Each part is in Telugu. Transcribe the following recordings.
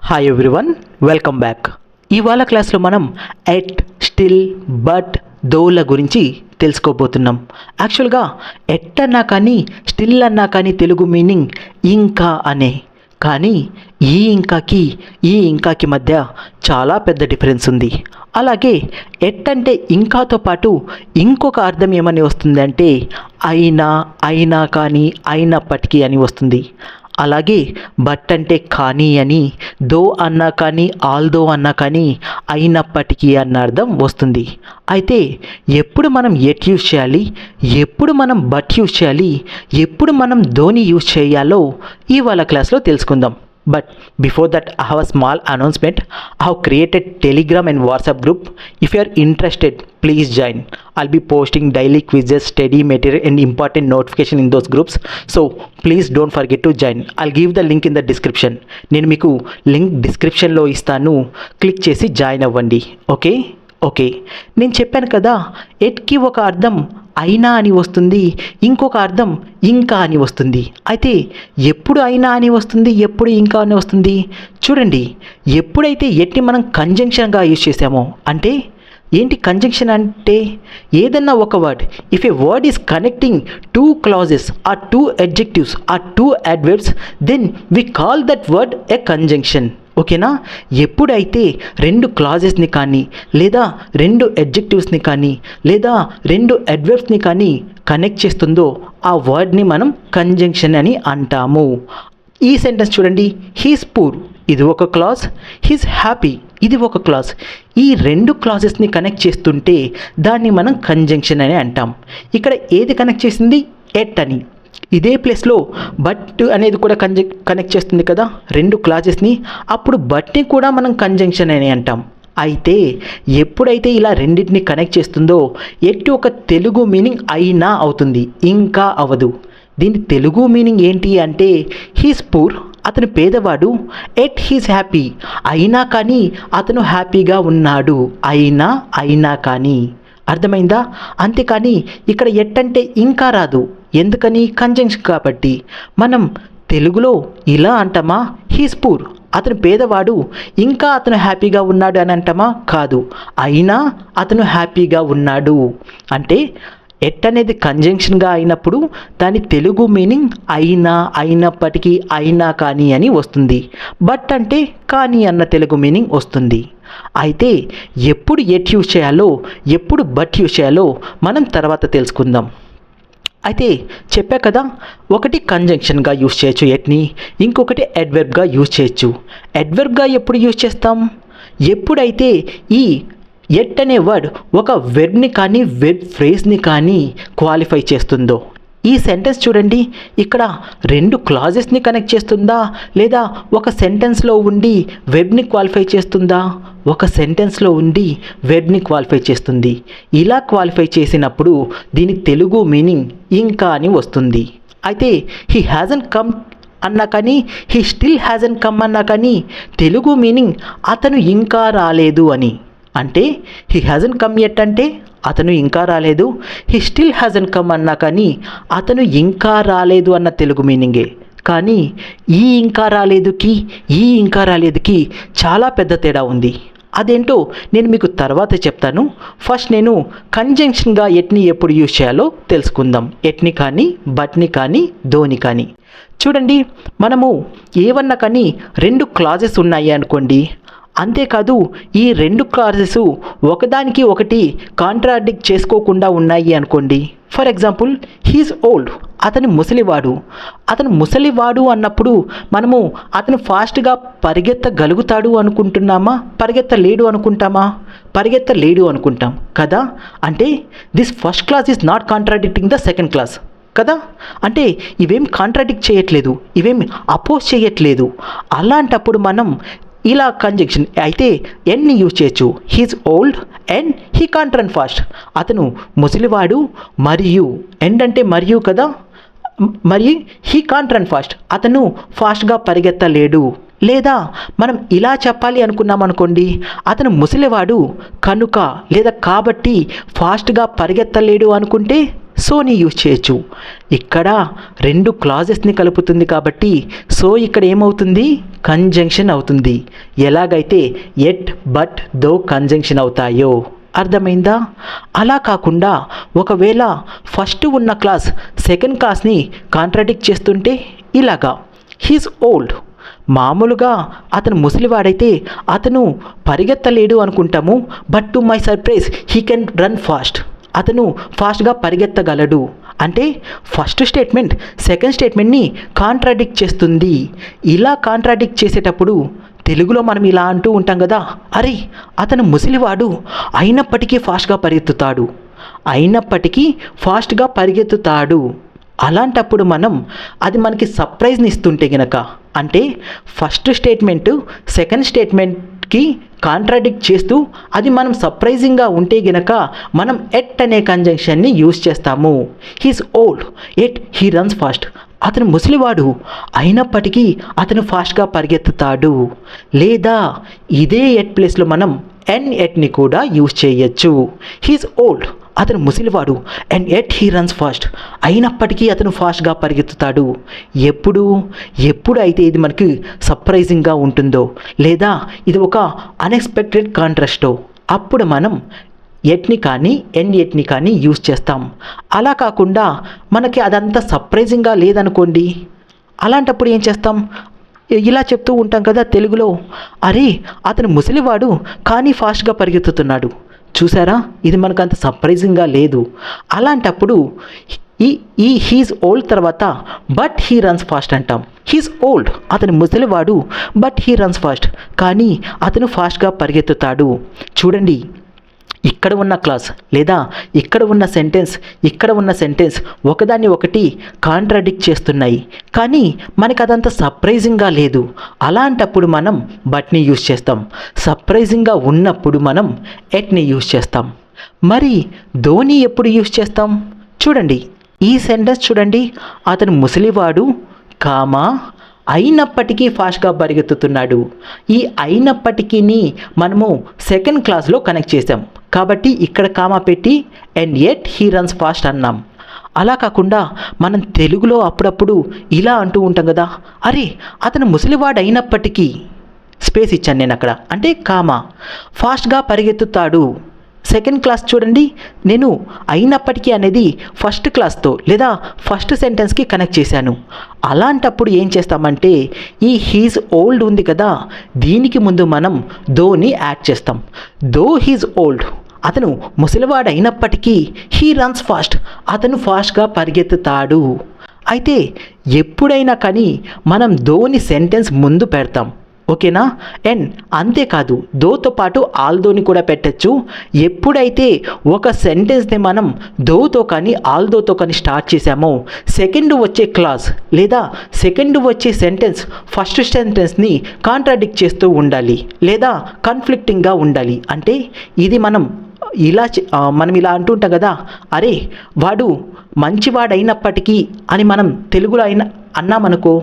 Hi everyone, welcome back. ఇవాళ క్లాస్లో మనం ఎట్, స్టిల్, బట్, దోల గురించి తెలుసుకోబోతున్నాం. యాక్చువల్గా ఎట్ అన్నా కానీ స్టిల్ అన్నా కానీ తెలుగు మీనింగ్ ఇంకా అనే, కానీ ఈ ఇంకాకి మధ్య చాలా పెద్ద డిఫరెన్స్ ఉంది. అలాగే ఎట్ అంటే ఇంకాతో పాటు ఇంకొక అర్థం ఏమని వస్తుంది అంటే అయినా కానీ, అయినప్పటికీ అని వస్తుంది. అలాగే బట్ అంటే కానీ అని, దో అన్నా కానీ, ఆల్దో అన్నా కానీ అయినప్పటికీ అన్న అర్థం వస్తుంది. అయితే ఎప్పుడు మనం ఎట్ యూజ్ చేయాలి, ఎప్పుడు మనం బట్ యూజ్ చేయాలి, ఎప్పుడు మనం దోని యూజ్ చేయాలో ఇవాళ క్లాస్లో తెలుసుకుందాం. But before that, I have a small announcement. I have created Telegram and WhatsApp group. If you are interested, please join. I'll be posting daily quizzes, study material and important notification in those groups. So please don't forget to join. I'll give the link in the description. నేను మీకు లింక్ డిస్క్రిప్షన్లో ఇస్తాను, క్లిక్ చేసి జాయిన్ అవ్వండి. ఓకే, నేను చెప్పాను కదా, ఎట్కి ఒక అర్థం అయినా అని వస్తుంది, ఇంకొక అర్థం ఇంకా అని వస్తుంది. అయితే ఎప్పుడు అయినా అని వస్తుంది, ఎప్పుడు ఇంకా అని వస్తుంది చూడండి. ఎప్పుడైతే ఎట్ని మనం కంజంక్షన్గా యూజ్ చేసామో, అంటే ఏంటి కంజంక్షన్ అంటే, ఏదన్నా ఒక word, if a word is connecting two clauses or two adjectives or two adverbs, then we call that word a conjunction. ఓకేనా? ఎప్పుడైతే రెండు క్లాజెస్ని కానీ, లేదా రెండు అడ్జెక్టివ్స్ని కానీ, లేదా రెండు అడ్వర్బ్స్ని కానీ కనెక్ట్ చేస్తుందో ఆ వర్డ్ని మనం కంజంక్షన్ అని అంటాము. ఈ సెంటెన్స్ చూడండి, హీస్ పూర్ ఇది ఒక క్లాజ్, హీస్ హ్యాపీ ఇది ఒక క్లాజ్. ఈ రెండు క్లాజెస్ని కనెక్ట్ చేస్తుంటే దాన్ని మనం కంజంక్షన్ అని అంటాం. ఇక్కడ ఏది కనెక్ట్ చేసింది? ఎట్ అని. ఇదే ప్లేస్లో బట్ అనేది కూడా కనెక్ట్ చేస్తుంది కదా రెండు క్లాజెస్ని, అప్పుడు బట్ని కూడా మనం కంజంక్షన్ అని అంటాం. అయితే ఎప్పుడైతే ఇలా రెండింటిని కనెక్ట్ చేస్తుందో ఎట్టి ఒక తెలుగు మీనింగ్ అయినా అవుతుంది, ఇంకా అవ్వదు. దీని తెలుగు మీనింగ్ ఏంటి అంటే, హీస్ పూర్ అతను పేదవాడు, ఎట్ హీస్ హ్యాపీ అయినా కానీ అతను హ్యాపీగా ఉన్నాడు, అయినా కానీ. అర్థమైందా? అంతేకాని ఇక్కడ ఎట్ అంటే ఇంకా రాదు, ఎందుకని? కంజంక్షన్ కాబట్టి. మనం తెలుగులో ఇలా అంటామా, హీస్ పూర్ అతను పేదవాడు ఇంకా అతను హ్యాపీగా ఉన్నాడు అని అంటామా? కాదు, అయినా అతను హ్యాపీగా ఉన్నాడు. అంటే ఎట్ అనేది కంజంక్షన్గా అయినప్పుడు దాని తెలుగు మీనింగ్ అయినప్పటికీ, అయినా కానీ అని వస్తుంది. బట్ అంటే కానీ అన్న తెలుగు మీనింగ్ వస్తుంది. అయితే ఎప్పుడు ఎట్ యూజ్ చేయాలో, ఎప్పుడు బట్ యూజ్ చేయాలో మనం తర్వాత తెలుసుకుందాం. అయితే చెప్పా కదా, ఒకటి కంజంక్షన్గా యూజ్ చేయొచ్చు ఎట్ని, ఇంకొకటి అడ్వర్బ్గా యూజ్ చేయొచ్చు. అడ్వర్బ్గా ఎప్పుడు యూజ్ చేస్తాం? ఎప్పుడైతే ఈ ఎట్ అనే వర్డ్ ఒక వెర్బ్ని కానీ వెర్బ్ ఫ్రేజ్ని కానీ క్వాలిఫై చేస్తుందో. ఈ సెంటెన్స్ చూడండి, ఇక్కడ రెండు క్లాజెస్ని కనెక్ట్ చేస్తుందా, లేదా ఒక సెంటెన్స్లో ఉండి వెర్బ్ని క్వాలిఫై చేస్తుందా? ఒక సెంటెన్స్లో ఉండి వెర్బ్ని క్వాలిఫై చేస్తుంది. ఇలా క్వాలిఫై చేసినప్పుడు దీని తెలుగు మీనింగ్ ఇంకా అని వస్తుంది. అయితే హీ హ్యాజన్ కమ్ అన్నా కానీ, హీ స్టిల్ హ్యాజన్ కమ్ అన్నా కానీ తెలుగు మీనింగ్ అతను ఇంకా రాలేదు అని. అంటే హీ హ్యాజన్ కమ్ ఎట్ అంటే అతను ఇంకా రాలేదు, హీ స్టిల్ హ్యాజన్ కమ్ అన్నా కానీ అతను ఇంకా రాలేదు అన్న తెలుగు మీనింగే. కానీ ఈ ఇంకా రాలేదుకి చాలా పెద్ద తేడా ఉంది. అదేంటో నేను మీకు తర్వాత చెప్తాను. ఫస్ట్ నేను కంజంక్షన్గా ఎట్ని ఎప్పుడు యూజ్ చేయాలో తెలుసుకుందాం. ఎట్ని కానీ, బట్ని కానీ, దోని కానీ. చూడండి, మనము ఏవన్నా కానీ రెండు క్లాజెస్ ఉన్నాయి అనుకోండి, అంతేకాదు ఈ రెండు క్లాజెస్ ఒకదానికి ఒకటి కాంట్రాడిక్ట్ చేసుకోకుండా ఉన్నాయి అనుకోండి. ఫర్ ఎగ్జాంపుల్, హీస్ ఓల్డ్ అతను ముసలివాడు అన్నప్పుడు మనము అతను ఫాస్ట్గా పరిగెత్తగలుగుతాడు అనుకుంటున్నామా, పరిగెత్తలేడు అనుకుంటాం కదా. అంటే this first class is not contradicting the second class కదా. అంటే ఇవేం కాంట్రాడిక్ట్ చేయట్లేదు, ఇవేం అపోజ్ చేయట్లేదు. అలాంటప్పుడు మనం ఇలా కంజంక్షన్ అయితే ఎన్ని యూజ్ చేయొచ్చు. He's old and he can't run fast అతను ముసలివాడు మరియు, ఎండ్ అంటే మరియు కదా, మరి హీ కాంట్ రన్ ఫాస్ట్ అతను ఫాస్ట్గా పరిగెత్తలేడు. లేదా మనం ఇలా చెప్పాలి అనుకున్నాం అనుకోండి, అతను ముసలివాడు కనుక లేదా కాబట్టి ఫాస్ట్గా పరిగెత్తలేడు అనుకుంటే సోని యూజ్ చేయొచ్చు. ఇక్కడ రెండు క్లాజెస్ని కలుపుతుంది కాబట్టి సో ఇక్కడ ఏమవుతుంది, కంజంక్షన్ అవుతుంది. ఎలాగైతే ఎట్ బట్ దో కంజంక్షన్ అవుతాయో. అర్థమైందా? అలా కాకుండా ఒకవేళ ఫస్ట్ ఉన్న క్లాస్ సెకండ్ క్లాస్ని కాంట్రాడిక్ట్ చేస్తుంటే ఇలాగా, హీస్ ఓల్డ్. మామూలుగా అతను ముసలివాడైతే అతను పరిగెత్తలేడు అనుకుంటాము, but to my surprise he can run fast. అతను ఫాస్ట్గా పరిగెత్తగలడు. అంటే ఫస్ట్ స్టేట్మెంట్ సెకండ్ స్టేట్మెంట్ని కాంట్రాడిక్ట్ చేస్తుంది. ఇలా కాంట్రాడిక్ట్ చేసేటప్పుడు తెలుగులో మనం ఇలా అంటూ ఉంటాం కదా, అరే అతను ముసలివాడు అయినప్పటికీ ఫాస్ట్గా పరిగెత్తుతాడు. అలాంటప్పుడు మనం అది మనకి సర్ప్రైజ్ని ఇస్తుంటే గనక, అంటే ఫస్ట్ స్టేట్మెంట్ సెకండ్ స్టేట్మెంట్కి కాంట్రాడిక్ట్ చేస్తూ అది మనం సర్ప్రైజింగ్గా ఉంటే గనక మనం ఎట్ అనే కంజంక్షన్ని యూజ్ చేస్తాము. He's old at he runs fast. అతను ముసలివాడు అయినప్పటికీ అతను ఫాస్ట్గా పరిగెత్తుతాడు. లేదా ఇదే ఎట్ ప్లేస్లో మనం ఎన్ ఎట్ని కూడా యూజ్ చేయొచ్చు. హీస్ ఓల్డ్, అతను ముసలివాడు, and yet he runs fast, అయినప్పటికీ అతను ఫాస్ట్గా పరిగెత్తుతాడు. ఎప్పుడు అయితే ఇది మనకి సర్ప్రైజింగ్గా ఉంటుందో, లేదా ఇది ఒక అన్ఎక్స్పెక్టెడ్ కాంట్రాస్టో, అప్పుడు మనం ఎట్ని కానీ ఎన్ ఎట్ని కానీ యూజ్ చేస్తాం. అలా కాకుండా మనకి అదంతా సర్ప్రైజింగ్గా లేదనుకోండి, అలాంటప్పుడు ఏం చేస్తాం, ఇలా చెప్తూ ఉంటాం కదా తెలుగులో, అరే అతను ముసలివాడు కానీ ఫాస్ట్గా పరిగెత్తుతున్నాడు. చూసారా, ఇది మనకు అంత సర్ప్రైజింగ్గా లేదు. అలాంటప్పుడు ఈ హీజ్ ఓల్డ్ తర్వాత బట్ హీ రన్స్ ఫాస్ట్ అంటాం. హీజ్ ఓల్డ్, అతను ముసలివాడు, బట్ హీ రన్స్ ఫాస్ట్, కానీ అతను ఫాస్ట్గా పరిగెత్తుతాడు. చూడండి, ఇక్కడ ఉన్న క్లాస్ లేదా ఇక్కడ ఉన్న సెంటెన్స్ ఒకదాన్ని ఒకటి కాంట్రాడిక్ట్ చేస్తున్నాయి, కానీ మనకు అదంతా సర్ప్రైజింగ్గా లేదు. అలాంటప్పుడు మనం బట్ని యూజ్ చేస్తాం. సర్ప్రైజింగ్గా ఉన్నప్పుడు మనం ఎట్ని యూజ్ చేస్తాం. మరి ధోని ఎప్పుడు యూజ్ చేస్తాం? చూడండి, ఈ సెంటెన్స్ చూడండి, అతను ముసలివాడు కామా అయినప్పటికీ ఫాస్ట్గా పరిగెత్తుతున్నాడు. ఈ అయినప్పటికీ మనము సెకండ్ క్లాస్లో కనెక్ట్ చేసాం కాబట్టి ఇక్కడ కామా పెట్టి and yet he runs fast అన్నాం. అలా కాకుండా మనం తెలుగులో అప్పుడప్పుడు ఇలా అంటూ ఉంటాం కదా, అరే అతను ముసలివాడు అయినప్పటికీ స్పేస్ ఇచ్చాను నేను అక్కడ, అంటే కామా ఫాస్ట్గా పరిగెత్తుతాడు. సెకండ్ క్లాస్ చూడండి, నేను అయినప్పటికీ అనేది ఫస్ట్ క్లాస్తో లేదా ఫస్ట్ సెంటెన్స్కి కనెక్ట్ చేశాను. అలాంటప్పుడు ఏం చేస్తామంటే ఈ హీజ్ ఓల్డ్ ఉంది కదా, దీనికి ముందు మనం దోని యాడ్ చేస్తాం. దో హీజ్ ఓల్డ్, అతను ముసలివాడు అయినప్పటికీ హీ రన్స్ ఫాస్ట్, అతను ఫాస్ట్గా పరిగెత్తుతాడు. అయితే ఎప్పుడైనా కానీ మనం దోని సెంటెన్స్ ముందు పెడతాం, ఓకేనా? అండ్ అంతేకాదు, దోతో పాటు ఆల్దోని కూడా పెట్టచ్చు. ఎప్పుడైతే ఒక సెంటెన్స్ని మనం దోతో కానీ ఆల్దోతో కానీ స్టార్ట్ చేసామో సెకండ్ వచ్చే క్లాస్ లేదా సెకండ్ వచ్చే సెంటెన్స్ ఫస్ట్ సెంటెన్స్ని కాంట్రాడిక్ట్ చేస్తూ ఉండాలి లేదా కాన్ఫ్లిక్టింగ్గా ఉండాలి. అంటే ఇది మనం ఇలా అంటుంటాం కదా, అరే వాడు మంచివాడైనప్పటికీ అని మనం తెలుగులో అన్నామనుకో,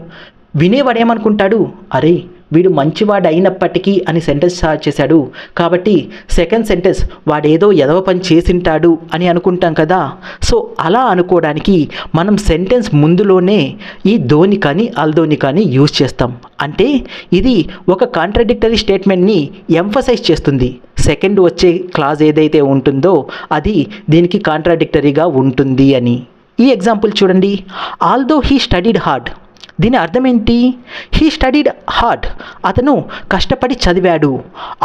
వినేవాడు ఏమనుకుంటాడు, అరే వీడు మంచివాడు అయినప్పటికీ అని సెంటెన్స్ స్టార్ట్ చేశాడు కాబట్టి సెకండ్ సెంటెన్స్ వాడేదో ఎదవ పని చేసింటాడు అని అనుకుంటాం కదా. సో అలా అనుకోవడానికి మనం సెంటెన్స్ ముందులోనే ఈ ధోని కానీ ఆల్దోని కానీ యూజ్ చేస్తాం. అంటే ఇది ఒక కాంట్రాడిక్టరీ స్టేట్మెంట్ని ఎంఫసైజ్ చేస్తుంది. సెకండ్ వచ్చే క్లాజ్ ఏదైతే ఉంటుందో అది దీనికి కాంట్రాడిక్టరీగా ఉంటుంది అని. ఈ ఎగ్జాంపుల్ చూడండి, ఆల్దో హీ స్టడీడ్ హార్డ్. దీని అర్థం ఏంటి? హీ స్టడీడ్ హార్డ్, అతను కష్టపడి చదివాడు.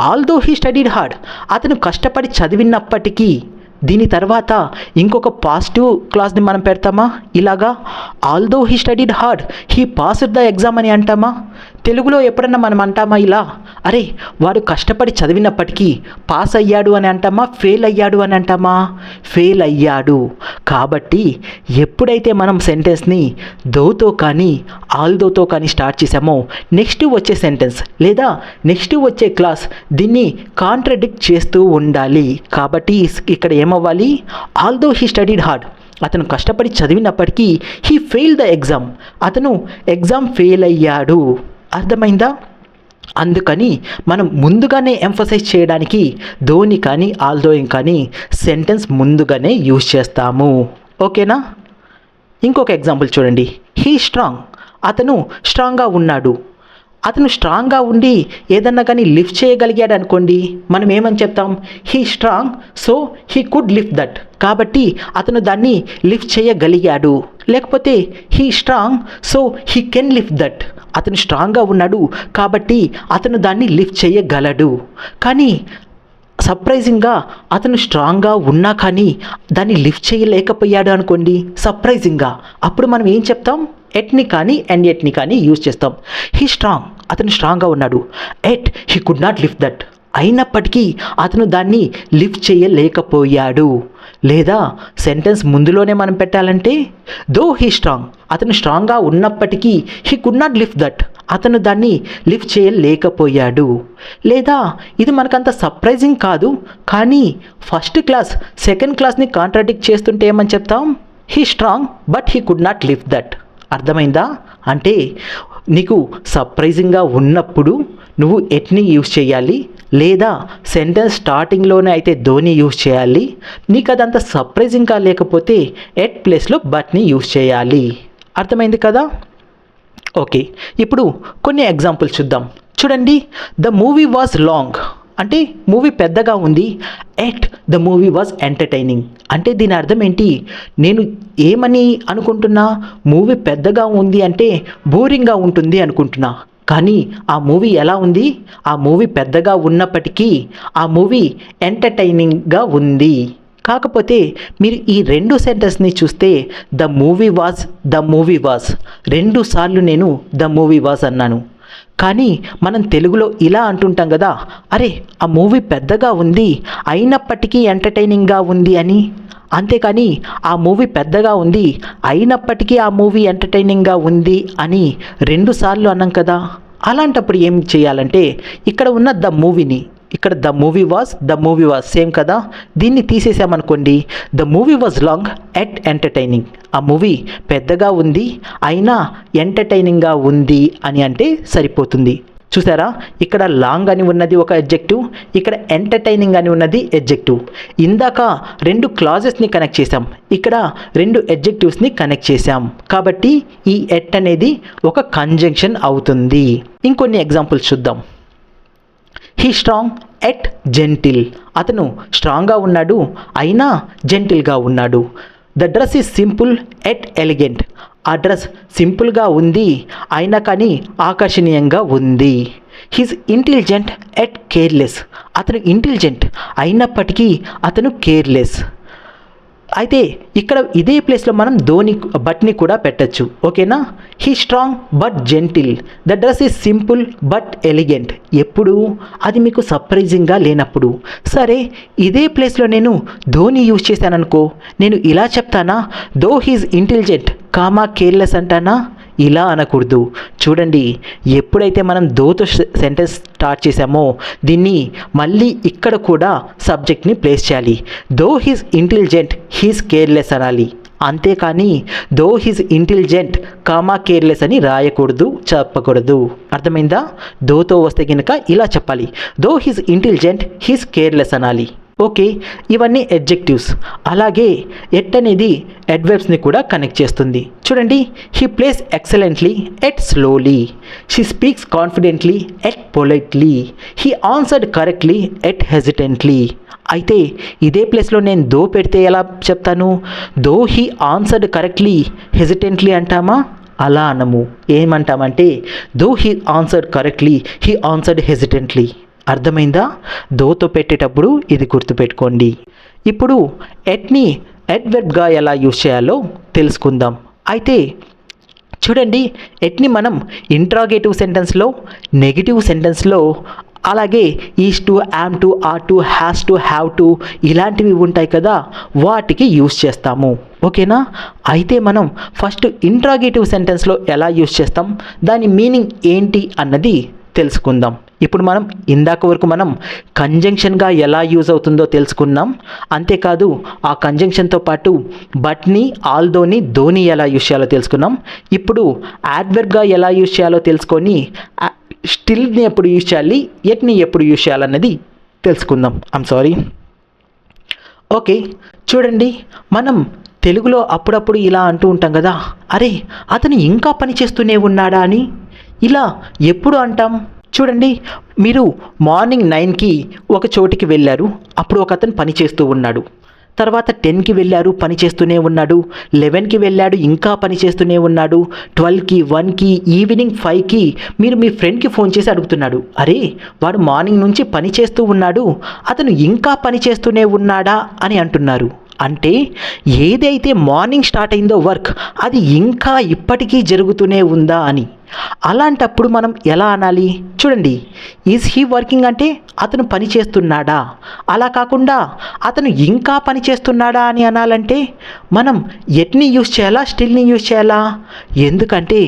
ఆల్దో హీ స్టడీడ్ హార్డ్, అతను కష్టపడి చదివినప్పటికీ. దీని తర్వాత ఇంకొక పాజిటివ్ క్లాస్ని మనం పెడతామా? ఇలాగా although he studied hard he passed the exam అని అంటామా? తెలుగులో ఎప్పుడన్నా మనం అంటామా ఇలా, అరే వాడు కష్టపడి చదివినప్పటికీ పాస్ అయ్యాడు అని అంటామా, ఫెయిల్ అయ్యాడు అని అంటామా? ఫెయిల్ అయ్యాడు. కాబట్టి ఎప్పుడైతే మనం సెంటెన్స్ని దోతో కానీ ఆల్దోతో కానీ స్టార్ట్ చేసామో నెక్స్ట్ వచ్చే సెంటెన్స్ లేదా నెక్స్ట్ వచ్చే క్లాస్ దీన్ని కాంట్రాడిక్ట్ చేస్తూ ఉండాలి. కాబట్టి ఇక్కడ ఏమవ్వాలి, ఆల్దో హీ స్టడీడ్ హార్డ్, అతను కష్టపడి చదివినప్పటికీ హీ ఫెయిల్ ద ఎగ్జామ్, అతను ఎగ్జామ్ ఫెయిల్ అయ్యాడు. అర్థమైందా? అందుకని మనం ముందుగానే ఎంఫసైజ్ చేయడానికి ధోని కానీ ఆల్దోని కానీ సెంటెన్స్ ముందుగానే యూజ్ చేస్తాము. ఓకేనా? ఇంకొక ఎగ్జాంపుల్ చూడండి. హీ స్ట్రాంగ్, అతను స్ట్రాంగ్గా ఉన్నాడు. అతను స్ట్రాంగ్గా ఉండి ఏదన్నా కానీ లిఫ్ట్ చేయగలిగాడు అనుకోండి, మనం ఏమని చెప్తాం? He strong so he could lift that. కాబట్టి అతను దాన్ని లిఫ్ట్ చేయగలిగాడు. లేకపోతే he strong so he can lift that. అతను స్ట్రాంగ్గా ఉన్నాడు కాబట్టి అతను దాన్ని లిఫ్ట్ చేయగలడు. కానీ సర్ప్రైజింగ్గా అతను స్ట్రాంగ్గా ఉన్నా కానీ దాన్ని లిఫ్ట్ చేయలేకపోయాడు అనుకోండి, సర్ప్రైజింగ్గా, అప్పుడు మనం ఏం చెప్తాం? ఎట్ని కానీ అండ్ ఎట్ని కానీ యూజ్ చేస్తాం. హీ స్ట్రాంగ్, అతను స్ట్రాంగ్గా ఉన్నాడు. At he could not lift that, అయినప్పటికీ అతను దాన్ని లిఫ్ట్ చేయలేకపోయాడు. లేదా సెంటెన్స్ ముందులోనే మనం పెట్టాలంటే దో హీ స్ట్రాంగ్, అతను స్ట్రాంగ్గా ఉన్నప్పటికీ he could not lift that, అతను దాన్ని లిఫ్ట్ చేయలేకపోయాడు. లేదా ఇది మనకంత సర్ప్రైజింగ్ కాదు, కానీ ఫస్ట్ క్లాస్ సెకండ్ క్లాస్ని కాంట్రాడిక్ట్ చేస్తుంటే ఏమని చెప్తాం? He strong but he could not lift that. అర్థమైందా? అంటే నీకు సర్ప్రైజింగ్గా ఉన్నప్పుడు నువ్వు ఎట్ని యూజ్ చేయాలి, లేదా సెంటెన్స్ స్టార్టింగ్లోనే అయితే ధోని యూజ్ చేయాలి. నీకు అదంత సర్ప్రైజింగ్గా లేకపోతే ఎట్ ప్లేస్లో బట్ని యూజ్ చేయాలి. అర్థమైంది కదా? ఓకే, ఇప్పుడు కొన్ని ఎగ్జాంపుల్స్ చూద్దాం. చూడండి, ద మూవీ వాజ్ లాంగ్ అంటే మూవీ పెద్దగా ఉంది. At the movie was entertaining అంటే దీని అర్థం ఏంటి? నేను ఏమని అనుకుంటున్నా? మూవీ పెద్దగా ఉంది అంటే బోరింగ్గా ఉంటుంది అనుకుంటున్నా. కానీ ఆ మూవీ ఎలా ఉంది? ఆ మూవీ పెద్దగా ఉన్నప్పటికీ ఆ మూవీ ఎంటర్టైనింగ్గా ఉంది. కాకపోతే మీరు ఈ రెండు సెంటెన్స్ని చూస్తే ద మూవీ వాజ్ 2 సార్లు నేను ద మూవీ వాజ్ అన్నాను. కానీ మనం తెలుగులో ఇలా అంటుంటాం కదా, అరే ఆ మూవీ పెద్దగా ఉంది అయినప్పటికీ ఎంటర్టైనింగ్గా ఉంది అని. అంతేకాని ఆ మూవీ పెద్దగా ఉంది అయినప్పటికీ ఆ మూవీ ఎంటర్టైనింగ్గా ఉంది అని 2 సార్లు అన్నాం కదా. అలాంటప్పుడు ఏం చేయాలంటే ఇక్కడ ఉన్న ద మూవీని, ఇక్కడ ద మూవీ వాజ్ సేమ్ కదా, దీన్ని తీసేసామనుకోండి, the movie was long yet entertaining, ఆ మూవీ పెద్దగా ఉంది అయినా ఎంటర్టైనింగ్గా ఉంది అని అంటే సరిపోతుంది. చూసారా, ఇక్కడ లాంగ్ అని ఉన్నది ఒక ఎడ్జెక్టివ్, ఇక్కడ ఎంటర్టైనింగ్ అని ఉన్నది ఎడ్జెక్టివ్. ఇందాక 2 క్లాజెస్ని కనెక్ట్ చేసాం, ఇక్కడ 2 ఎడ్జెక్టివ్స్ని కనెక్ట్ చేసాం. కాబట్టి ఈ ఎట్ అనేది ఒక కంజంక్షన్ అవుతుంది. ఇంకొన్ని ఎగ్జాంపుల్స్ చూద్దాం. హీ స్ట్రాంగ్ ఎట్ జెంటిల్, అతను స్ట్రాంగ్గా ఉన్నాడు అయినా జెంటిల్గా ఉన్నాడు. The dress is simple at elegant, ఆ డ్రెస్ సింపుల్గా ఉంది అయినా కానీ ఆకర్షణీయంగా ఉంది. హీస్ ఇంటెలిజెంట్ ఎట్ కేర్లెస్, అతను ఇంటెలిజెంట్ అయినప్పటికీ అతను కేర్లెస్. అయితే ఇక్కడ ఇదే ప్లేస్లో మనం బట్ని కూడా పెట్టచ్చు. ఓకేనా? He strong but gentle, the dress is simple but elegant. ఎప్పుడు? అది మీకు సర్ప్రైజింగ్గా లేనప్పుడు. సరే, ఇదే ప్లేస్లో నేను ధోని యూజ్ చేశాననుకో, నేను ఇలా చెప్తానా? దో హీజ్ ఇంటెలిజెంట్ కేర్లెస్ అంటానా? ఇలా అనకూడదు. చూడండి, ఎప్పుడైతే మనం దోతో సెంటెన్స్ స్టార్ట్ చేసామో దీన్ని మళ్ళీ ఇక్కడ కూడా సబ్జెక్ట్ని ప్లేస్ చేయాలి. దో హీజ్ ఇంటెలిజెంట్ హీజ్ కేర్లెస్ అనాలి. అంతేకాని దో హీజ్ ఇంటెలిజెంట్ కేర్లెస్ అని రాయకూడదు, చెప్పకూడదు. అర్థమైందా? దోతో వస్తే కనుక ఇలా చెప్పాలి, though he's intelligent he's careless అనాలి. ఓకే, ఇవన్నీ ఎడ్జెక్టివ్స్. అలాగే ఎట్ అనేది అడ్వర్బ్స్ని కూడా కనెక్ట్ చేస్తుంది. చూడండి, he plays excellently yet slowly, she speaks confidently yet politely, he answered correctly yet hesitantly. అయితే ఇదే ప్లేస్లో నేను దో పెడితే ఎలా చెప్తాను? Though he answered correctly hesitantly అంటామా? అలా అనము. ఏమంటామంటే though he answered correctly he answered hesitantly. అర్థమైందా? దోతో పెట్టేటప్పుడు ఇది గుర్తుపెట్టుకోండి. ఇప్పుడు ఎట్ని అడ్వర్బ్గా ఎలా యూజ్ చేయాలో తెలుసుకుందాం. అయితే చూడండి, ఎట్ని మనం ఇంట్రాగేటివ్ సెంటెన్స్లో, నెగిటివ్ సెంటెన్స్లో, అలాగే is to, am to, are to, has to, have to ఇలాంటివి ఉంటాయి కదా, వాటికి యూజ్ చేస్తాము. ఓకేనా? అయితే మనం ఫస్ట్ ఇంట్రాగేటివ్ సెంటెన్స్లో ఎలా యూజ్ చేస్తాం, దాని మీనింగ్ ఏంటి అన్నది తెలుసుకుందాం. ఇప్పుడు మనం ఇందాక వరకు మనం కంజంక్షన్గా ఎలా యూజ్ అవుతుందో తెలుసుకున్నాం. అంతేకాదు ఆ కంజంక్షన్తో పాటు బట్ని, ఆల్దోని, ధోని ఎలా యూజ్ చేయాలో తెలుసుకున్నాం. ఇప్పుడు యాడ్వర్బ్గా ఎలా యూజ్ చేయాలో తెలుసుకొని స్టిల్ని ఎప్పుడు యూజ్ చేయాలి, ఎట్ని ఎప్పుడు యూజ్ చేయాలన్నది తెలుసుకుందాం. ఓకే, చూడండి, మనం తెలుగులో అప్పుడప్పుడు ఇలా అంటూ ఉంటాం కదా, అరే అతను ఇంకా పని చేస్తూనే ఉన్నాడా అని. ఇలా ఎప్పుడు అంటాం? చూడండి, మీరు మార్నింగ్ 9కి ఒక చోటికి వెళ్ళారు, అప్పుడు ఒక అతను పని చేస్తూ ఉన్నాడు. తర్వాత 10కి వెళ్ళారు, పని చేస్తూనే ఉన్నాడు. 11కి వెళ్ళాడు, ఇంకా పని చేస్తూనే ఉన్నాడు. 12కి, 1కి, ఈవినింగ్ 5కి మీరు మీ ఫ్రెండ్కి ఫోన్ చేసి అడుగుతున్నాడు, అరే వాడు మార్నింగ్ నుంచి పని చేస్తూ ఉన్నాడు, అతను ఇంకా పని చేస్తూనే ఉన్నాడా అని అంటున్నారు. అంటే ఏదైతే మార్నింగ్ స్టార్ట్ అయిందో వర్క్, అది ఇంకా ఇప్పటికీ జరుగుతూనే ఉందా అని. అలాంటప్పుడు మనం ఎలా అనాలి? చూడండి, ఈజ్ హీ వర్కింగ్ అంటే అతను పని చేస్తున్నాడా, అలా కాకుండా అతను ఇంకా పని చేస్తున్నాడా అని అనాలంటే మనం ఎట్ని యూజ్ చేయాలా, స్టిల్ని యూజ్ చేయాలా? ఎందుకంటే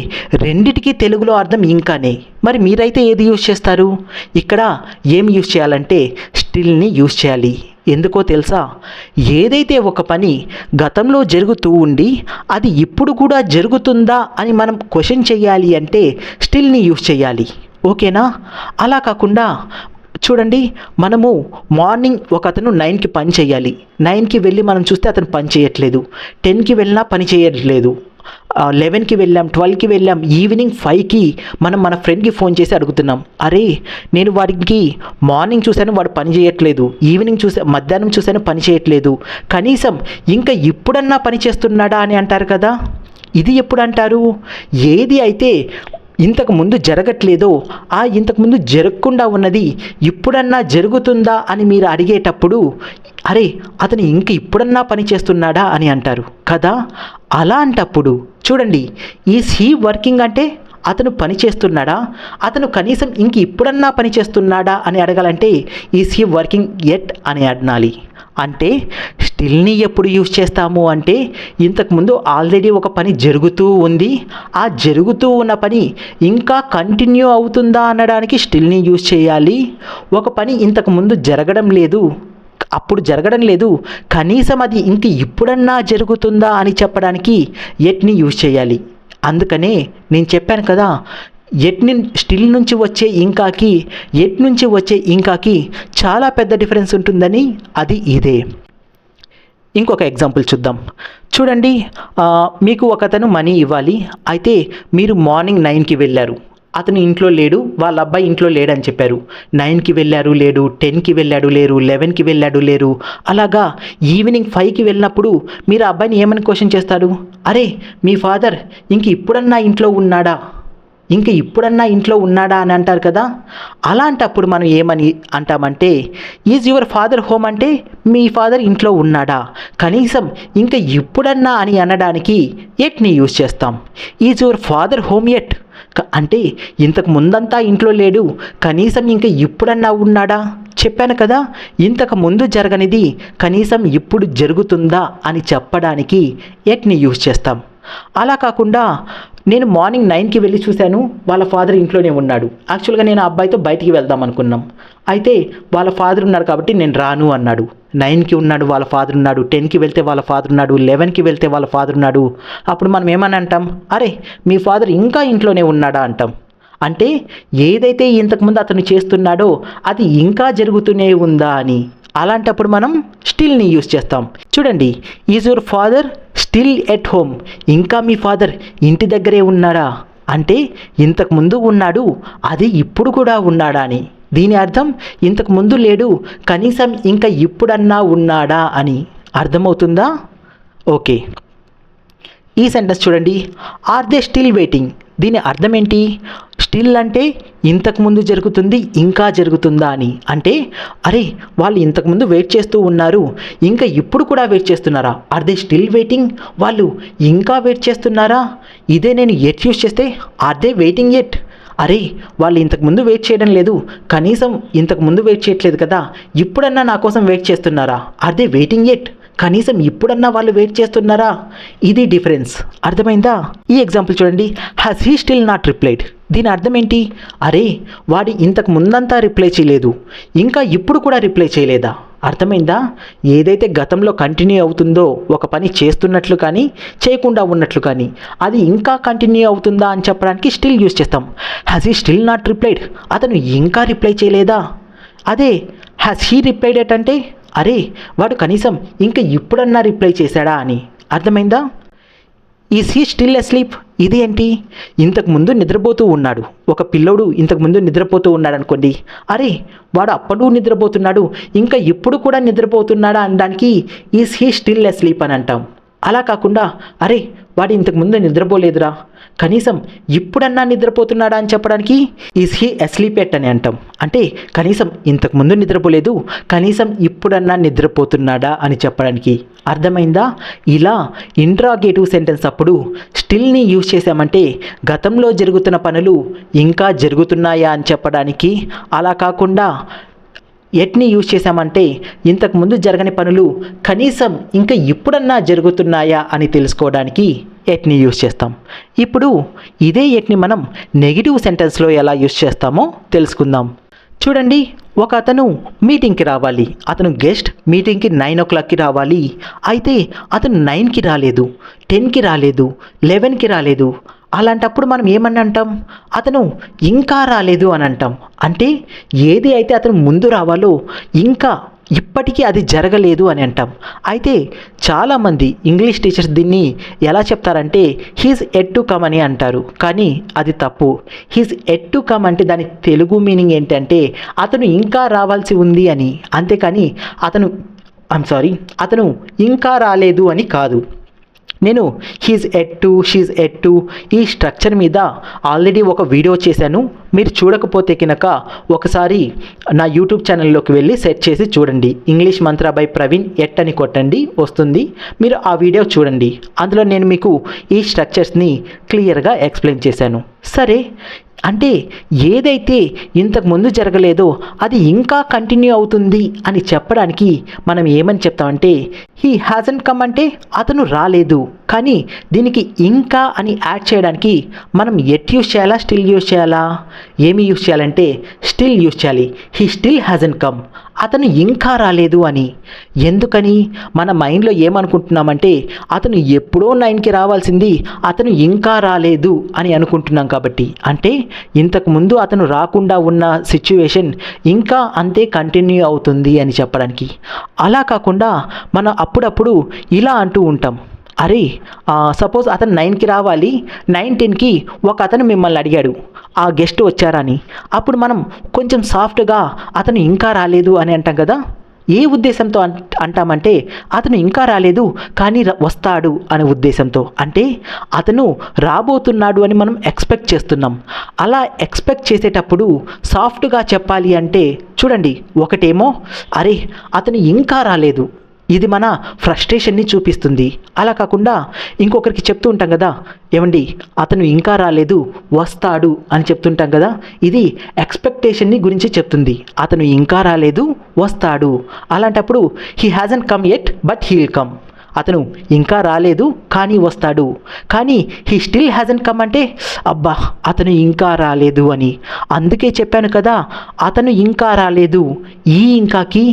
రెండిటికి తెలుగులో అర్థం ఇంకానే. మరి మీరైతే ఏది యూజ్ చేస్తారు? ఇక్కడ ఏం యూజ్ చేయాలంటే స్టిల్ని యూజ్ చేయాలి. ఎందుకో తెలుసా? ఏదైతే ఒక పని గతంలో జరుగుతూ ఉండి అది ఇప్పుడు కూడా జరుగుతుందా అని మనం క్వశ్చన్ చేయాలి అంటే స్టిల్ని యూజ్ చేయాలి. ఓకేనా? అలా కాకుండా చూడండి, మనము మార్నింగ్ ఒక అతను 9కి పని చేయాలి, 9కి వెళ్ళి మనం చూస్తే అతను పని చేయట్లేదు, 10కి వెళ్ళినా పని చేయట్లేదు, 11కి వెళ్ళాం, 12కి వెళ్ళాం, ఈవినింగ్ 5కి మనం మన ఫ్రెండ్కి ఫోన్ చేసి అడుగుతున్నాం, అరే నేను వాడికి మార్నింగ్ చూశాను వాడు పని చేయట్లేదు, ఈవినింగ్ మధ్యాహ్నం చూశాను పని చేయట్లేదు, కనీసం ఇంకా ఇప్పుడన్నా పని చేస్తున్నాడా అని అంటారు కదా. ఇది ఎప్పుడు అంటారు? ఏది అయితే ఇంతకు ముందు జరగట్లేదో, ఇంతకుముందు జరగకుండా ఉన్నది ఇప్పుడన్నా జరుగుతుందా అని మీరు అడిగేటప్పుడు, అరే అతను ఇంక ఇప్పుడన్నా పని చేస్తున్నాడా అని అంటారు కదా. అలాంటప్పుడు చూడండి, ఈజ్ హీ వర్కింగ్ అంటే అతను పని చేస్తున్నాడా, అతను కనీసం ఇంక ఇప్పుడన్నా పని చేస్తున్నాడా అని అడగాలంటే ఈజ్ హీ వర్కింగ్ ఎట్ అని అనాలి. అంటే స్టిల్ని ఎప్పుడు యూజ్ చేస్తాము అంటే ఇంతకుముందు ఆల్రెడీ ఒక పని జరుగుతూ ఉంది, ఆ జరుగుతూ ఉన్న పని ఇంకా కంటిన్యూ అవుతుందా అనడానికి స్టిల్ని యూజ్ చేయాలి. ఒక పని ఇంతకుముందు జరగడం లేదు, అప్పుడు జరగడం లేదు, కనీసం అది ఇంక ఇప్పుడన్నా జరుగుతుందా అని చెప్పడానికి ఎట్ని యూజ్ చేయాలి. అందుకనే నేను చెప్పాను కదా, స్టిల్ నుంచి వచ్చే ఇంకాకి ఎట్ నుంచి వచ్చే ఇంకాకి చాలా పెద్ద డిఫరెన్స్ ఉంటుందని. అది ఇదే. ఇంకొక ఎగ్జాంపుల్ చూద్దాం. చూడండి, మీకు ఒకతను మనీ ఇవ్వాలి, అయితే మీరు మార్నింగ్ 9కి వెళ్ళారు, అతను ఇంట్లో లేడు, వాళ్ళ అబ్బాయి ఇంట్లో లేడని చెప్పారు. 9కి వెళ్ళారు లేడు, 10కి వెళ్ళాడు లేరు, 11కి వెళ్ళాడు లేరు. అలాగా ఈవినింగ్ 5కి వెళ్ళినప్పుడు మీరు ఆ అబ్బాయిని ఏమని క్వశ్చన్ చేస్తారు? అరే మీ ఫాదర్ ఇంక ఇప్పుడన్నా ఇంట్లో ఉన్నాడా, ఇంక ఇప్పుడన్నా ఇంట్లో ఉన్నాడా అని అంటారు కదా. అలాంటప్పుడు మనం ఏమని అంటామంటే ఈజ్ యువర్ ఫాదర్ హోమ్ అంటే మీ ఫాదర్ ఇంట్లో ఉన్నాడా, కనీసం ఇంక ఇప్పుడన్నా అని అనడానికి ఎట్ని యూజ్ చేస్తాం. Is your father home at అంటే ఇంతకు ముందంతా ఇంట్లో లేడు, కనీసం ఇంక ఇప్పుడన్నా ఉన్నాడా. చెప్పాను కదా, ఇంతకు ముందు జరగనిది కనీసం ఇప్పుడు జరుగుతుందా అని చెప్పడానికి ఎట్ని యూజ్ చేస్తాం. అలా కాకుండా నేను మార్నింగ్ 9కి వెళ్ళి చూశాను, వాళ్ళ ఫాదర్ ఇంట్లోనే ఉన్నాడు, యాక్చువల్గా నేను ఆ అబ్బాయితో బయటికి వెళ్దాం అనుకున్నాం, అయితే వాళ్ళ ఫాదర్ ఉన్నాడు కాబట్టి నేను రాను అన్నాడు. 9కి ఉన్నాడు, వాళ్ళ ఫాదర్ ఉన్నాడు, 10కి వెళ్తే వాళ్ళ ఫాదర్ ఉన్నాడు, 11కి వెళ్తే వాళ్ళ ఫాదర్ ఉన్నాడు. అప్పుడు మనం ఏమని అంటాం? అరే మీ ఫాదర్ ఇంకా ఇంట్లోనే ఉన్నాడా అంటాం. అంటే ఏదైతే ఇంతకుముందు అతను చేస్తున్నాడో అది ఇంకా జరుగుతూనే ఉందా అని. అలాంటప్పుడు మనం స్టిల్ని యూజ్ చేస్తాం. చూడండి, is your father still at home, ఇంకా మీ ఫాదర్ ఇంటి దగ్గరే ఉన్నాడా అంటే ఇంతకుముందు ఉన్నాడు, అది ఇప్పుడు కూడా ఉన్నాడా అని. దీని అర్థం ఇంతకు ముందు లేడు, కనీసం ఇంకా ఇప్పుడన్నా ఉన్నాడా అని. అర్థమవుతుందా? ఓకే, ఈ సెంటెన్స్ చూడండి, ఆర్ దే స్టిల్ వెయిటింగ్. దీని అర్థం ఏంటి? స్టిల్ అంటే ఇంతకుముందు జరుగుతుంది ఇంకా జరుగుతుందా అని. అంటే అరే వాళ్ళు ఇంతకుముందు వెయిట్ చేస్తూ ఉన్నారు, ఇంకా ఇప్పుడు కూడా వెయిట్ చేస్తున్నారా? ఆర్ దే స్టిల్ వెయిటింగ్, వాళ్ళు ఇంకా వెయిట్ చేస్తున్నారా? ఇదే నేను ఎట్ యూస్ చేస్తే ఆర్ దే వెయిటింగ్ ఎట్. అరే వాళ్ళు ఇంతకుముందు వెయిట్ చేయడం లేదు, కనీసం ఇంతకుముందు వెయిట్ చేయట్లేదు కదా, ఇప్పుడన్నా నా కోసం వెయిట్ చేస్తున్నారా? ఆర్ దే వెయిటింగ్ ఎట్, కనీసం ఇప్పుడన్నా వాళ్ళు వెయిట్ చేస్తున్నారా? ఇది డిఫరెన్స్. అర్థమైందా? ఈ ఎగ్జాంపుల్ చూడండి, has he still not replied. దీని అర్థం ఏంటి? అరే వాడు ఇంతకు ముందంతా రిప్లై చేయలేదు, ఇంకా ఇప్పుడు కూడా రిప్లై చేయలేదా? అర్థమైందా? ఏదైతే గతంలో కంటిన్యూ అవుతుందో ఒక పని చేస్తున్నట్లు కానీ చేయకుండా ఉన్నట్లు కానీ అది ఇంకా కంటిన్యూ అవుతుందా అని చెప్పడానికి స్టిల్ యూజ్ చేస్తాం. Has he still not replied, అతను ఇంకా రిప్లై చేయలేదా? అదే హ్యాస్ హీ రిప్లైడ్ ఎట్ అంటే అరే వాడు కనీసం ఇంకా ఇప్పుడన్నా రిప్లై చేశాడా అని. అర్థమైందా? Is he still asleep? ఇది ఏంటి? ఇంతకుముందు నిద్రపోతూ ఉన్నాడు. ఒక పిల్లోడు ఇంతకుముందు నిద్రపోతూ ఉన్నాడు అనుకోండి. అరే వాడు అప్పుడు నిద్రపోతున్నాడు, ఇంకా ఇప్పుడు కూడా నిద్రపోతున్నాడా అనడానికి ఈజ్ హీ స్టిల్ అస్లీప్ అని అంటాం. అలా కాకుండా అరే వాడు ఇంతకుముందు నిద్రపోలేదురా, కనీసం ఇప్పుడన్నా నిద్రపోతున్నాడా అని చెప్పడానికి ఈజ్ హీ అస్లీప్ ఎట్ అని అంటాం. అంటే కనీసం ఇంతకుముందు నిద్రపోలేదు, కనీసం ఇప్పుడన్నా నిద్రపోతున్నాడా అని చెప్పడానికి. అర్థమైందా? ఇలా ఇంట్రాగేటివ్ సెంటెన్స్ అప్పుడు స్టిల్ని యూజ్ చేసామంటే గతంలో జరుగుతున్న పనులు ఇంకా జరుగుతున్నాయా అని చెప్పడానికి, అలా కాకుండా ఎట్ని యూజ్ చేసామంటే ఇంతకుముందు జరగని పనులు కనీసం ఇంకా ఇప్పుడన్నా జరుగుతున్నాయా అని తెలుసుకోవడానికి ఎట్ని యూజ్ చేస్తాం. ఇప్పుడు ఇదే ఎట్ని మనం నెగిటివ్ సెంటెన్స్లో ఎలా యూజ్ చేస్తామో తెలుసుకుందాం. చూడండి, ఒక అతను మీటింగ్కి రావాలి. అతను గెస్ట్ మీటింగ్కి 9 o'clockకి రావాలి. అయితే అతను 9కి రాలేదు, 10కి రాలేదు, 11కి రాలేదు. అలాంటప్పుడు మనం ఏమని అంటాం? అతను ఇంకా రాలేదు అని అంటాం. అంటే ఏది అయితే అతను ముందు రావాలో ఇంకా ఇప్పటికీ అది జరగలేదు అని అంటాం. అయితే చాలామంది ఇంగ్లీష్ టీచర్స్ దీన్ని ఎలా చెప్తారంటే హీస్ ఎట్ టు కమ్ అని అంటారు. కానీ అది తప్పు. హీస్ ఎట్ టు కమ్ అంటే దాని తెలుగు మీనింగ్ ఏంటంటే అతను ఇంకా రావాల్సి ఉంది అని, అంతేకాని అతను ఇంకా రాలేదు అని కాదు. నేను he's yet to, she's yet to ఈ స్ట్రక్చర్ మీద ఆల్రెడీ ఒక వీడియో చేశాను. మీరు చూడకపోతే కనుక ఒకసారి నా యూట్యూబ్ ఛానల్లోకి వెళ్ళి సెర్చ్ చేసి చూడండి. English Mantra by Praveen at అని కొట్టండి, వస్తుంది. మీరు ఆ వీడియో చూడండి. అందులో నేను మీకు ఈ స్ట్రక్చర్స్ని క్లియర్గా ఎక్స్ప్లెయిన్ చేశాను. సరే, అంటే ఏదైతే ఇంతకుముందు జరగలేదో అది ఇంకా కంటిన్యూ అవుతుంది అని చెప్పడానికి మనం ఏమని చెప్తామంటే హీ హ్యాజంట్ కమ్ అంటే అతను రాలేదు. కానీ దీనికి ఇంకా అని యాడ్ చేయడానికి మనం ఎట్ యూజ్ చేయాలా, స్టిల్ యూజ్ చేయాలా? ఏమి యూజ్ చేయాలంటే స్టిల్ యూజ్ చేయాలి. హీ స్టిల్ హ్యాజంట్ కమ్, అతను ఇంకా రాలేదు అని. ఎందుకని? మన మైండ్లో ఏమనుకుంటున్నామంటే అతను ఎప్పుడో 9కి రావాల్సింది అతను ఇంకా రాలేదు అని అనుకుంటున్నాం. కాబట్టి అంటే ఇంతకుముందు అతను రాకుండా ఉన్న సిచ్యువేషన్ ఇంకా అంతే కంటిన్యూ అవుతుంది అని చెప్పడానికి. అలా కాకుండా మనం అప్పుడప్పుడు ఇలా అంటూ ఉంటాం, అరే సపోజ్ అతను 9కి రావాలి, 9:10కి ఒక అతను మిమ్మల్ని అడిగాడు ఆ గెస్ట్ వచ్చారని. అప్పుడు మనం కొంచెం సాఫ్ట్గా అతను ఇంకా రాలేదు అని అంటాం కదా. ఏ ఉద్దేశంతో అంటామంటే అతను ఇంకా రాలేదు కానీ వస్తాడు అనే ఉద్దేశంతో. అంటే అతను రాబోతున్నాడు అని మనం ఎక్స్పెక్ట్ చేస్తున్నాం. అలా ఎక్స్పెక్ట్ చేసేటప్పుడు సాఫ్ట్గా చెప్పాలి అంటే చూడండి, ఒకటేమో అరే అతను ఇంకా రాలేదు, ఇది మన ఫ్రస్ట్రేషన్ని చూపిస్తుంది. అలా కాకుండా ఇంకొకరికి చెప్తూ ఉంటాం కదా, ఏమండి అతను ఇంకా రాలేదు వస్తాడు అని చెప్తుంటాం కదా. ఇది ఎక్స్పెక్టేషన్ని గురించి చెప్తుంది. అతను ఇంకా రాలేదు వస్తాడు. అలాంటప్పుడు he hasn't come at but he will come. అతను ఇంకా రాలేదు కానీ వస్తాడు. కానీ హీ స్టిల్ హ్యాజంట్ కమ్ అంటే అబ్బా అతను ఇంకా రాలేదు అని. అందుకే చెప్పాను కదా, అతను ఇంకా రాలేదు ఈ ఇంకాకి,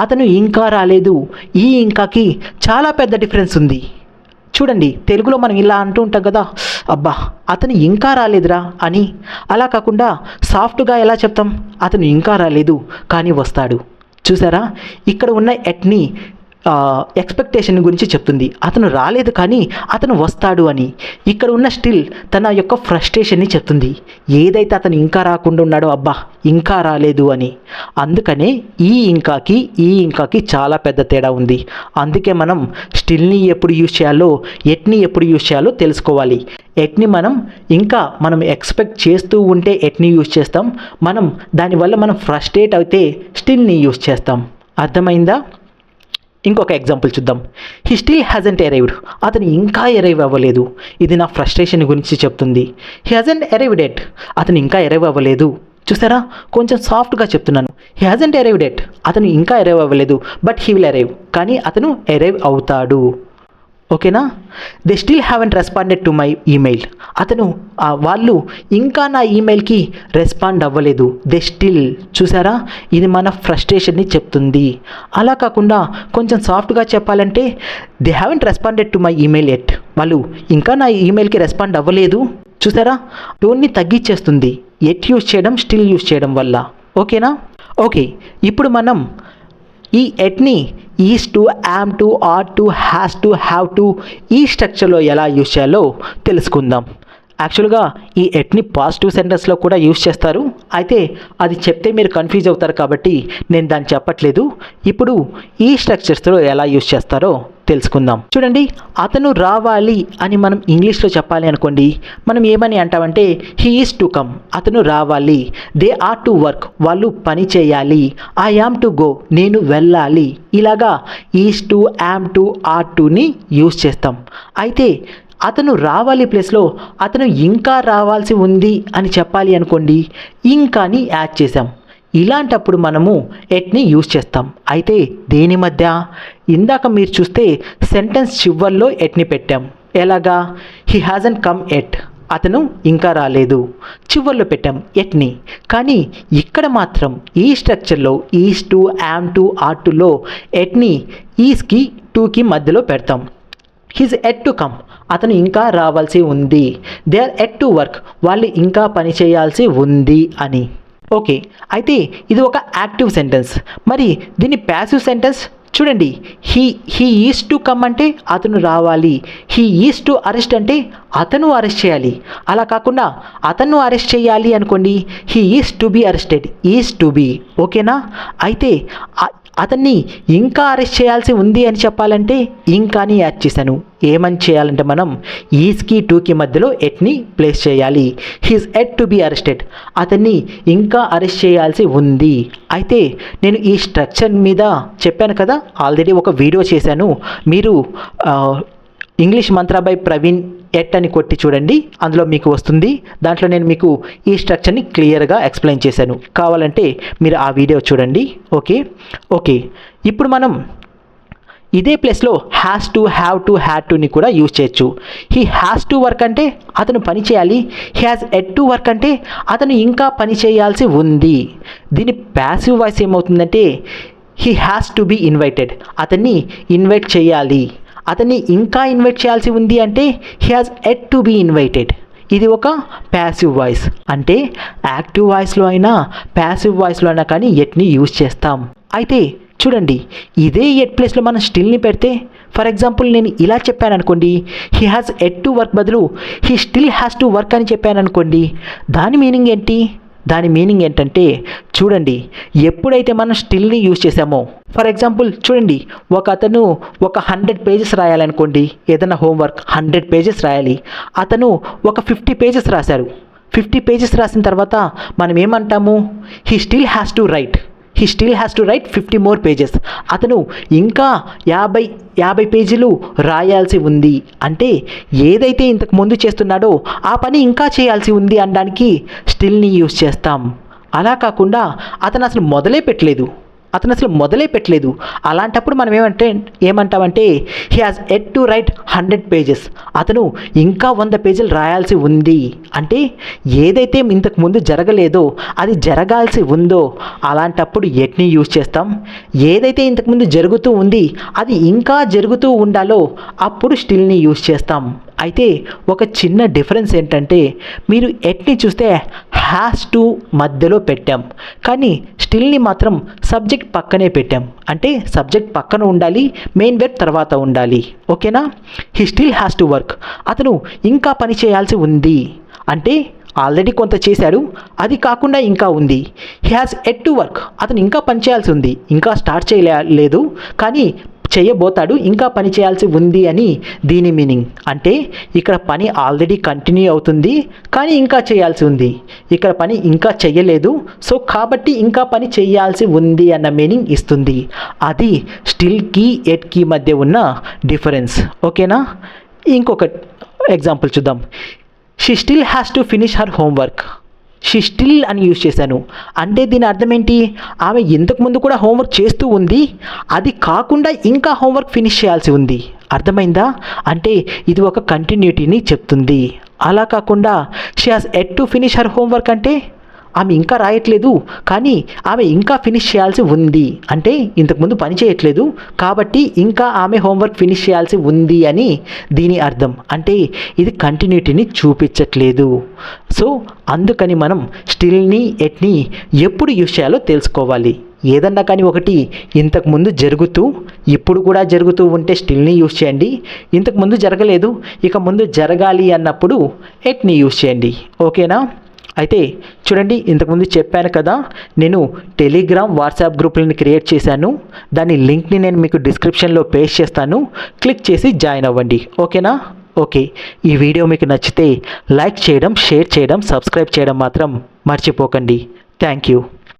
అతను ఇంకా రాలేదు ఈ ఇంకాకి చాలా పెద్ద డిఫరెన్స్ ఉంది. చూడండి, తెలుగులో మనం ఇలా అంటూ ఉంటాం కదా, అబ్బా అతను ఇంకా రాలేదురా అని. అలా కాకుండా సాఫ్ట్గా ఎలా చెప్తాం? అతను ఇంకా రాలేదు కానీ వస్తాడు. చూసారా, ఇక్కడ ఉన్న ఎట్ని ఎక్స్పెక్టేషన్ గురించి చెప్తుంది. అతను రాలేదు కానీ అతను వస్తాడు అని. ఇక్కడ ఉన్న స్టిల్ తన యొక్క ఫ్రస్ట్రేషన్ని చెప్తుంది. ఏదైతే అతను ఇంకా రాకుండా ఉన్నాడో అబ్బా ఇంకా రాలేదు అని. అందుకనే ఈ ఇంకాకి చాలా పెద్ద తేడా ఉంది. అందుకే మనం స్టిల్ని ఎప్పుడు యూజ్ చేయాలో, ఎట్ని ఎప్పుడు యూజ్ చేయాలో తెలుసుకోవాలి. ఎట్ని మనం ఎక్స్పెక్ట్ చేస్తూ ఉంటే ఎట్ని యూజ్ చేస్తాం. దానివల్ల మనం ఫ్రస్ట్రేట్ అయితే స్టిల్ని యూజ్ చేస్తాం. అర్థమైందా? ఇంకొక ఎగ్జాంపుల్ చూద్దాం. హీ స్టిల్ హ్యాజంట్ అరైవ్డ్, అతను ఇంకా అరైవ్ అవ్వలేదు. ఇది నా ఫ్రస్ట్రేషన్ గురించి చెప్తుంది. హీ హ్యాజంట్ అరైవ్డ్ ఎట్, అతను ఇంకా అరైవ్ అవ్వలేదు. చూసారా, కొంచెం సాఫ్ట్గా చెప్తున్నాను. హీ హ్యాజంట్ అరైవ్డ్ ఎట్, అతను ఇంకా అరైవ్ అవ్వలేదు బట్ హీ విల్ అరైవ్, కానీ అతను అరైవ్ అవుతాడు. ఓకేనా? They still haven't responded to my email, వాళ్ళు ఇంకా నా ఈమెయిల్కి రెస్పాండ్ అవ్వలేదు. దే స్టిల్, చూసారా, ఇది మన ఫ్రస్ట్రేషన్ని చెప్తుంది. అలా కాకుండా కొంచెం సాఫ్ట్గా చెప్పాలంటే they haven't responded to my email yet, వాళ్ళు ఇంకా నా ఈమెయిల్కి రెస్పాండ్ అవ్వలేదు. చూసారా, టోన్ని తగ్గించేస్తుంది ఎట్ యూజ్ చేయడం, స్టిల్ యూజ్ చేయడం వల్ల. ఓకేనా? ఓకే, ఇప్పుడు మనం ఈ ఎట్ని is to, am to, are to, has to, have to ఈ స్ట్రక్చర్లో ఎలా యూజ్ చేయాలో తెలుసుకుందాం. యాక్చువల్గా ఈ ఎట్ని పాజిటివ్ సెంటెన్స్లో కూడా యూజ్ చేస్తారు. అయితే అది చెప్తే మీరు కన్ఫ్యూజ్ అవుతారు కాబట్టి నేను దాన్ని చెప్పట్లేదు. ఇప్పుడు ఈ స్ట్రక్చర్స్లో ఎలా యూజ్ చేస్తారో తెలుసుకుందాం. చూడండి, అతను రావాలి అని మనం ఇంగ్లీష్లో చెప్పాలి అనుకోండి, మనం ఏమని అంటామంటే హీ ఈజ్ టు కమ్, అతను రావాలి. దే ఆర్ టు వర్క్, వాళ్ళు పని చేయాలి. ఐ యామ్ టు గో, నేను వెళ్ళాలి. ఇలాగా is to, am to, are టుని యూజ్ చేస్తాం. అయితే అతను రావాలి ప్లేస్లో అతను ఇంకా రావాల్సి ఉంది అని చెప్పాలి అనుకోండి, ఇంకాని యాడ్ చేసాం. ఇలాంటప్పుడు మనము ఎట్ని యూజ్ చేస్తాం. అయితే దేని మధ్య? ఇందాక మీరు చూస్తే సెంటెన్స్ చివర్లో ఎట్ని పెట్టాం. ఎలాగా? హీ హ్యాజంట్ కమ్ ఎట్, అతను ఇంకా రాలేదు. చివర్లో పెట్టాం ఎట్ని. కానీ ఇక్కడ మాత్రం ఈ స్ట్రక్చర్లో is to, am to, are టులో ఎట్ని ఈజ్కి, టూకి మధ్యలో పెడతాం. హీజ్ ఎట్ టు కమ్, అతను ఇంకా రావాల్సి ఉంది. They are yet to work, వాళ్ళు ఇంకా పని చేయాల్సి ఉంది అని. ఓకే, అయితే ఇది ఒక యాక్టివ్ సెంటెన్స్. మరి దీని ప్యాసివ్ సెంటెన్స్ చూడండి. హీ ఈజ్ టు కమ్ అంటే అతను రావాలి. హీ ఈజ్ టు అరెస్ట్ అంటే అతను అరెస్ట్ చేయాలి. అలా కాకుండా అతను అరెస్ట్ చేయాలి అనుకోండి, he is to be arrested, is to be. ఓకేనా? అయితే అతన్ని ఇంకా అరెస్ట్ చేయాల్సి ఉంది అని చెప్పాలంటే ఇంకాని యాడ్ చేశాను. ఏమని చేయాలంటే మనం ఈజ్కి, టూకి మధ్యలో ఎట్ని ప్లేస్ చేయాలి. He's yet to be arrested, అతన్ని ఇంకా అరెస్ట్ చేయాల్సి ఉంది. అయితే నేను ఈ స్ట్రక్చర్ మీద చెప్పాను కదా, ఆల్రెడీ ఒక వీడియో చేశాను. మీరు English Mantra by Praveen at అని కొట్టి చూడండి, అందులో మీకు వస్తుంది. దాంట్లో నేను మీకు ఈ స్ట్రక్చర్ని క్లియర్గా ఎక్స్ప్లెయిన్ చేశాను. కావాలంటే మీరు ఆ వీడియో చూడండి. ఓకే, ఇప్పుడు మనం ఇదే ప్లేస్లో has to, have to, had టుని కూడా యూజ్ చేయొచ్చు. హీ హ్యాస్ టు వర్క్ అంటే అతను పని చేయాలి. He has yet to work అంటే అతను ఇంకా పని చేయాల్సి ఉంది. దీని ప్యాసివ్ వాయిస్ ఏమవుతుందంటే he has to be invited, అతన్ని ఇన్వైట్ చేయాలి. అతన్ని ఇంకా ఇన్వైట్ చేయాల్సి ఉంది అంటే he has yet to be invited. ఇది ఒక ప్యాసివ్ వాయిస్. అంటే యాక్టివ్ వాయిస్లో అయినా ప్యాసివ్ వాయిస్లో అయినా కానీ ఎట్ని యూజ్ చేస్తాం. అయితే చూడండి, ఇదే ఎట్ ప్లేస్లో మనం స్టిల్ని పెడితే, ఫర్ ఎగ్జాంపుల్ నేను ఇలా చెప్పాను అనుకోండి, he has yet to work బదులు he still has to work అని చెప్పాను అనుకోండి, దాని మీనింగ్ ఏంటి? దాని మీనింగ్ ఏంటంటే చూడండి, ఎప్పుడైతే మనం స్టిల్ని యూజ్ చేసామో, ఫర్ ఎగ్జాంపుల్ చూడండి, అతను ఒక 100 పేజెస్ రాయాలనుకోండి, ఏదైనా హోంవర్క్ 100 పేజెస్ రాయాలి. అతను ఒక 50 పేజెస్ రాశారు. 50 పేజెస్ రాసిన తర్వాత మనం ఏమంటాము? He still has to right 50 more pages. అతను ఇంకా 50 పేజీలు రాయాల్సి ఉంది. అంటే ఏదైతే ఇంతకు ముందు చేస్తున్నాడో ఆ పని ఇంకా చేయాల్సి ఉంది అనడానికి స్టిల్ని యూజ్ చేస్తాం. అలా కాకుండా అతను అసలు మొదలే పెట్టలేదు. అలాంటప్పుడు మనం ఏమంటామంటే he has yet to right 100 pages, అతను ఇంకా 100 పేజీలు రాయాల్సి ఉంది. అంటే ఏదైతే ఇంతకు ముందు జరగలేదో అది జరగాల్సి ఉందో అలాంటప్పుడు ఎట్ని యూజ్ చేస్తాం. ఏదైతే ఇంతకుముందు జరుగుతూ ఉంది అది ఇంకా జరుగుతూ ఉండాలో అప్పుడు స్టిల్ని యూజ్ చేస్తాం. అయితే ఒక చిన్న డిఫరెన్స్ ఏంటంటే, మీరు ఎట్ని చూస్తే హ్యాస్ టు మధ్యలో పెట్టాం, కానీ స్టిల్ని మాత్రం సబ్జెక్ట్ పక్కనే పెట్టాం. అంటే సబ్జెక్ట్ పక్కన ఉండాలి, మెయిన్ వెర్బ్ తర్వాత ఉండాలి. ఓకేనా? He still has to work, అతను ఇంకా పని చేయాల్సి ఉంది. అంటే ఆల్రెడీ కొంత చేశాడు, అది కాకుండా ఇంకా ఉంది. He has yet to work, అతను ఇంకా పని చేయాల్సి ఉంది, ఇంకా స్టార్ట్ చేయలేదు కానీ చేయబోతాడు, ఇంకా పని చేయాల్సి ఉంది అని దీని మీనింగ్. అంటే ఇక్కడ పని ఆల్రెడీ కంటిన్యూ అవుతుంది కానీ ఇంకా చేయాల్సి ఉంది. ఇక్కడ పని ఇంకా చెయ్యలేదు, సో కాబట్టి ఇంకా పని చేయాల్సి ఉంది అన్న మీనింగ్ ఇస్తుంది. అది స్టిల్కి ఎట్కి మధ్య ఉన్న డిఫరెన్స్. ఓకేనా? ఇంకొక ఎగ్జాంపుల్ చూద్దాం. She still has to finish her homework. She still అని యూజ్ చేశాను. అంటే దీని అర్థం ఏంటి? ఆమె ఇంతకుముందు కూడా హోంవర్క్ చేస్తూ ఉంది, అది కాకుండా ఇంకా హోంవర్క్ ఫినిష్ చేయాల్సి ఉంది. అర్థమైందా? అంటే ఇది ఒక కంటిన్యూటీని చెప్తుంది. అలా కాకుండా she has at to finish her homework అంటే ఆమె ఇంకా రాయట్లేదు కానీ ఆమె ఇంకా ఫినిష్ చేయాల్సి ఉంది. అంటే ఇంతకుముందు పని చేయట్లేదు కాబట్టి ఇంకా ఆమె హోంవర్క్ ఫినిష్ చేయాల్సి ఉంది అని దీని అర్థం. అంటే ఇది కంటిన్యూటీని చూపించట్లేదు. సో అందుకని మనం స్టిల్ని ఎట్ని ఎప్పుడు యూజ్ చేయాలో తెలుసుకోవాలి. ఏదన్నా కానీ ఒకటి ఇంతకుముందు జరుగుతూ ఇప్పుడు కూడా జరుగుతూ ఉంటే స్టిల్ని యూస్ చేయండి. ఇంతకుముందు జరగలేదు, ఇక ముందు జరగాలి అన్నప్పుడు ఎట్ని యూస్ చేయండి. ఓకేనా? అయితే చూడండి, ఇంతకుముందు చెప్పాను కదా, నేను టెలిగ్రామ్ వాట్సాప్ గ్రూపులను క్రియేట్ చేశాను. దాని లింక్ని నేను మీకు డిస్క్రిప్షన్లో పేస్ట్ చేస్తాను. క్లిక్ చేసి జాయిన్ అవ్వండి. ఓకేనా? ఓకే, ఈ వీడియో మీకు నచ్చితే లైక్ చేయడం, షేర్ చేయడం, సబ్స్క్రైబ్ చేయడం మాత్రం మర్చిపోకండి. Thank you.